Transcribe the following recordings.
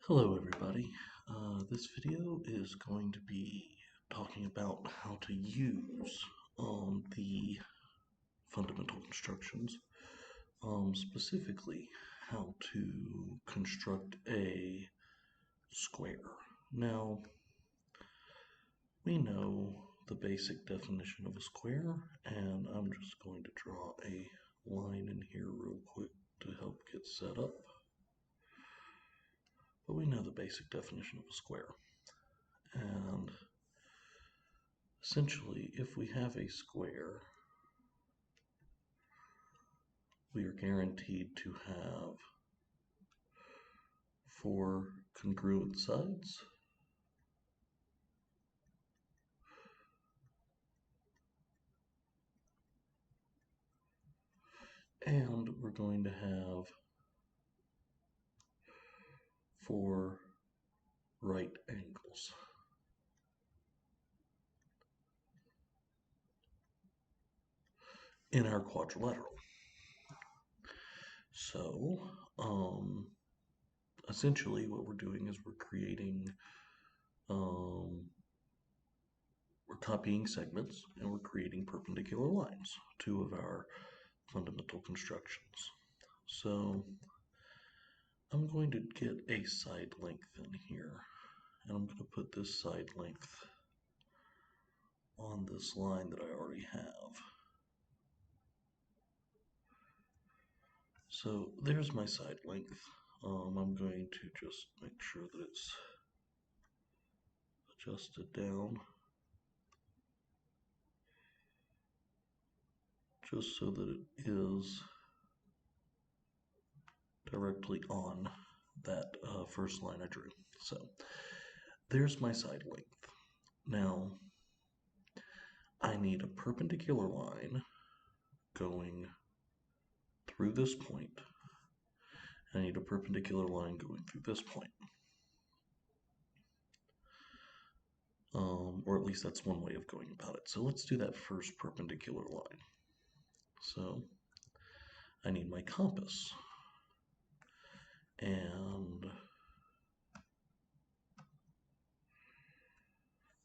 Hello everybody. This video is going to be talking about how to use the fundamental constructions, specifically how to construct a square. Now, we know the basic definition of a square, and I'm just going to draw a line in here real quick to help get set up. But we know the basic definition of a square. And essentially, if we have a square, we are guaranteed to have four congruent sides and we're going to have four right angles. In our quadrilateral. So, essentially what we're doing is we're creating, we're copying segments and we're creating perpendicular lines, two of our fundamental constructions. So, I'm going to get a side length in here, and I'm going to put this side length on this line that I already have. So there's my side length. I'm going to just make sure that it's adjusted down, just so that it is directly on that first line I drew. So there's my side length. Now I need a perpendicular line going through this point. I need a perpendicular line going through this point. Or at least that's one way of going about it. So let's do that first perpendicular line. So I need my compass. And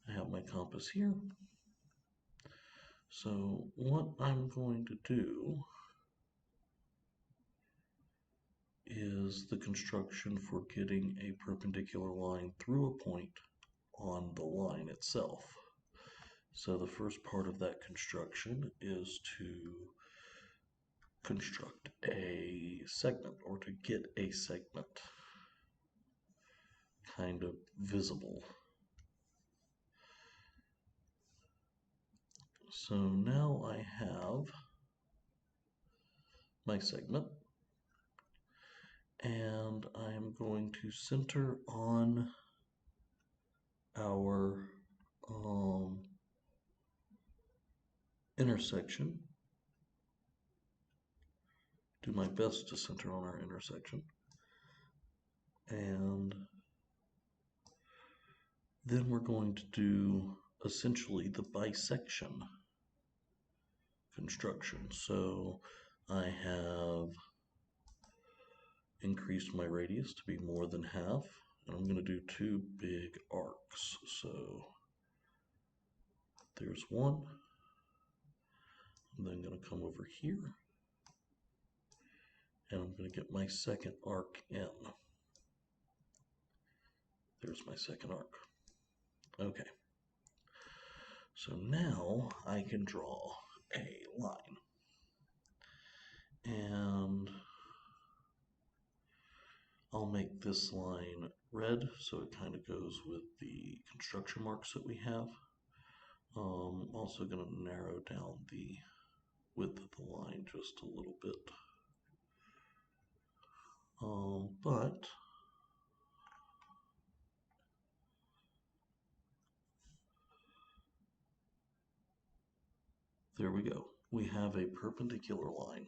I have my compass here. So what I'm going to do is the construction for getting a perpendicular line through a point on the line itself. So the first part of that construction is to construct a segment, or to get a segment kind of visible. So now I have my segment, and I'm going to center on our intersection. Do my best to center on our intersection. And then we're going to do essentially the bisection construction. So I have increased my radius to be more than half, and I'm going to do two big arcs. So there's one. I'm then going to come over here, and I'm going to get my second arc in. There's my second arc. Okay. So now I can draw a line. And I'll make this line red so it kind of goes with the construction marks that we have. I'm also going to narrow down the width of the line just a little bit. But there we go. We have a perpendicular line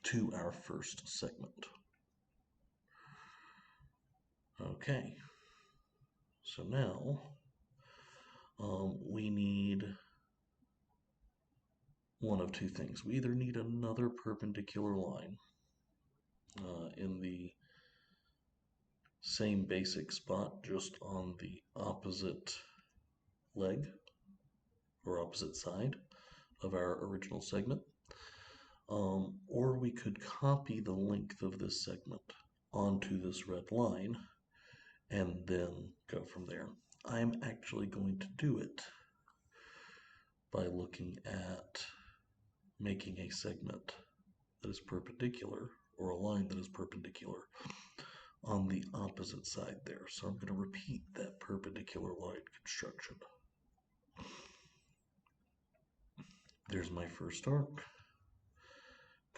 to our first segment. Okay, so now we need one of two things. We either need another perpendicular line in the same basic spot, just on the opposite leg or opposite side of our original segment. Or we could copy the length of this segment onto this red line and then go from there. I'm actually going to do it by looking at making a segment that is perpendicular, or a line that is perpendicular on the opposite side there. So I'm going to repeat that perpendicular line construction. There's my first arc.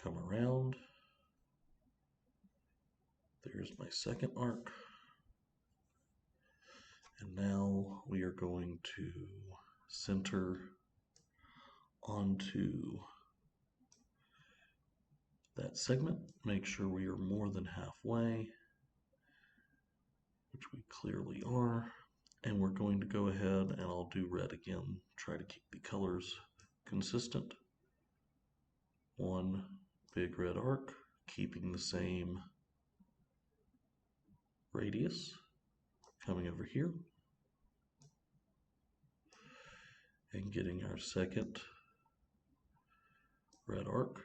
Come around. There's my second arc. And now we are going to center onto that segment. Make sure we are more than halfway, which we clearly are. And we're going to go ahead and I'll do red again, try to keep the colors consistent. One big red arc, keeping the same radius, coming over here and getting our second red arc,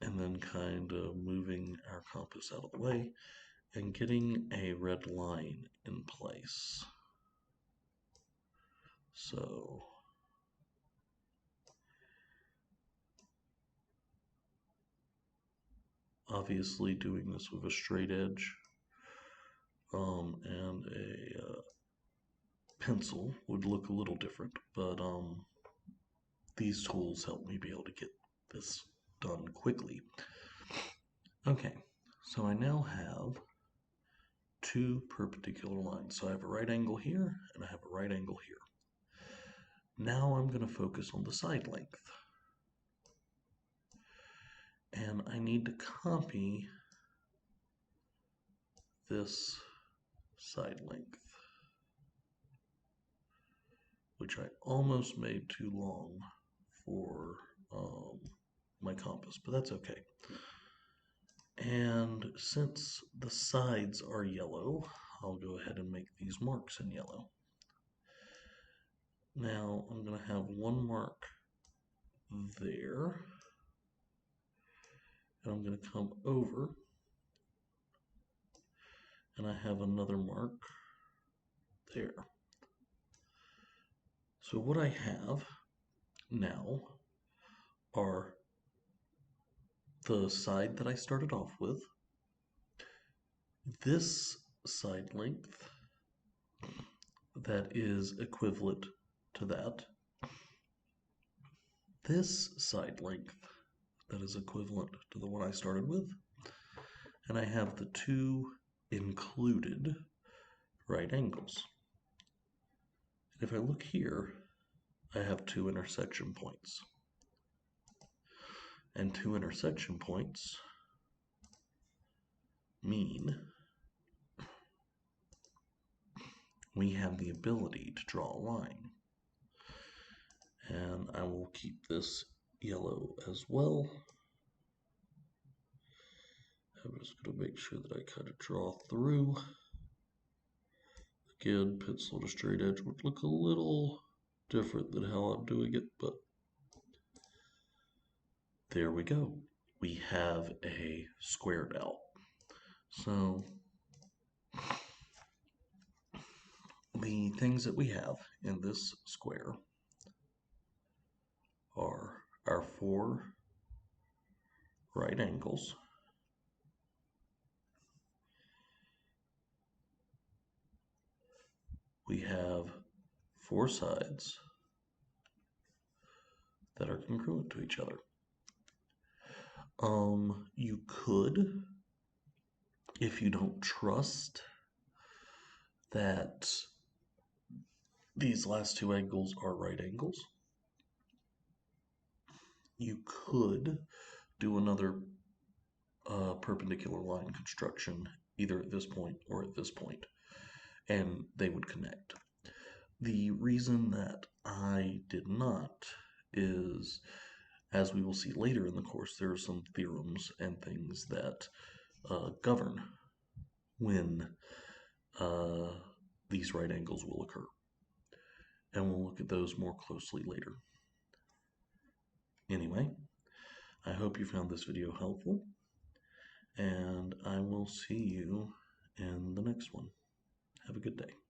and then kind of moving our compass out of the way and getting a red line in place. So obviously doing this with a straight edge and a pencil would look a little different, but these tools help me be able to get this done quickly. Okay, so I now have two perpendicular lines. So I have a right angle here and I have a right angle here. Now I'm going to focus on the side length. And I need to copy this side length, which I almost made too long for my compass, but that's okay. And since the sides are yellow, I'll go ahead and make these marks in yellow. Now I'm going to have one mark there, and I'm going to come over, and I have another mark there. So what I have now are the side that I started off with, this side length that is equivalent to that, this side length that is equivalent to the one I started with, and I have the two included right angles. And if I look here, I have two intersection points. And two intersection points mean we have the ability to draw a line. And I will keep this yellow as well. I'm just going to make sure that I kind of draw through. Again, pencil to straight edge would look a little different than how I'm doing it, but there we go. We have a squared out. So the things that we have in this square are our four right angles, we have four sides that are congruent to each other. You could, if you don't trust that these last two angles are right angles, you could do another perpendicular line construction either at this point or at this point, and they would connect. The reason that I did not is, as we will see later in the course, there are some theorems and things that govern when these right angles will occur. And we'll look at those more closely later. Anyway, I hope you found this video helpful, and I will see you in the next one. Have a good day.